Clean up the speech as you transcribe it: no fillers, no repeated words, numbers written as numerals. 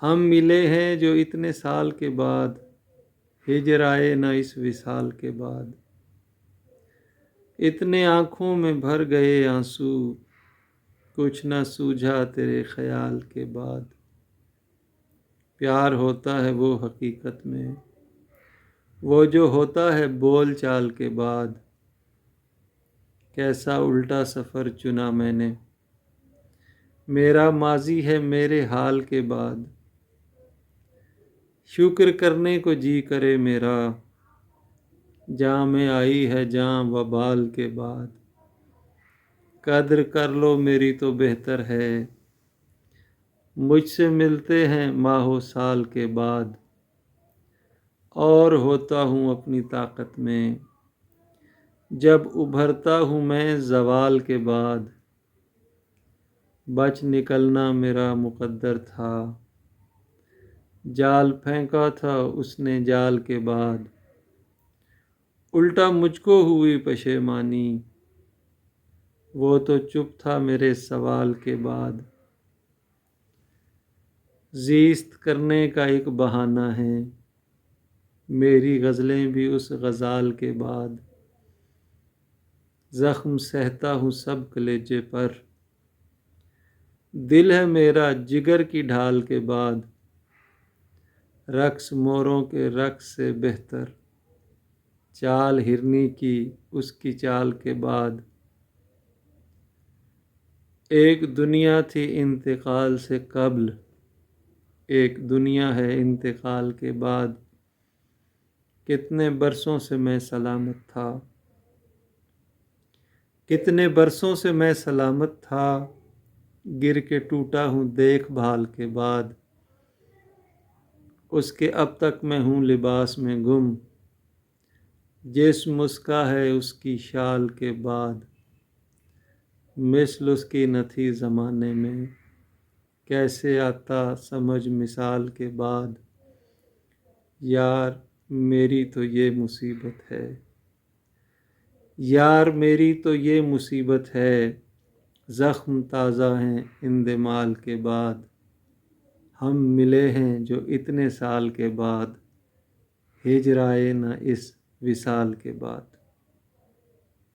ہم ملے ہیں جو اتنے سال کے بعد، ہجر آئے نہ اس وصال کے بعد۔ اتنے آنکھوں میں بھر گئے آنسو، کچھ نہ سوجھا تیرے خیال کے بعد۔ پیار ہوتا ہے وہ حقیقت میں، وہ جو ہوتا ہے بول چال کے بعد۔ کیسا الٹا سفر چنا میں نے، میرا ماضی ہے میرے حال کے بعد۔ شکر کرنے کو جی کرے میرا، جاں میں آئی ہے جاں وبال کے بعد۔ قدر کر لو میری تو بہتر ہے، مجھ سے ملتے ہیں ماہ و سال کے بعد۔ اور ہوتا ہوں اپنی طاقت میں، جب ابھرتا ہوں میں زوال کے بعد۔ بچ نکلنا میرا مقدر تھا، جال پھینکا تھا اس نے جال کے بعد۔ الٹا مجھ کو ہوئی پشیمانی، وہ تو چپ تھا میرے سوال کے بعد۔ زیست کرنے کا ایک بہانہ ہے، میری غزلیں بھی اس غزال کے بعد۔ زخم سہتا ہوں سب کلیجے پر، دل ہے میرا جگر کی ڈھال کے بعد۔ رقص موروں کے رقص سے بہتر، چال ہرنی کی اس کی چال کے بعد۔ ایک دنیا تھی انتقال سے قبل، ایک دنیا ہے انتقال کے بعد۔ کتنے برسوں سے میں سلامت تھا، کتنے برسوں سے میں سلامت تھا، گر کے ٹوٹا ہوں دیکھ بھال کے بعد۔ اس کے اب تک میں ہوں لباس میں گم، جسم اس کا ہے اس کی شال کے بعد۔ مثل اس کی نہ تھی زمانے میں، کیسے آتا سمجھ مثال کے بعد۔ یار میری تو یہ مصیبت ہے، یار میری تو یہ مصیبت ہے، زخم تازہ ہیں اندمال کے بعد۔ ہم ملے ہیں جو اتنے سال کے بعد، ہجر آئے نہ اس وصال کے بعد۔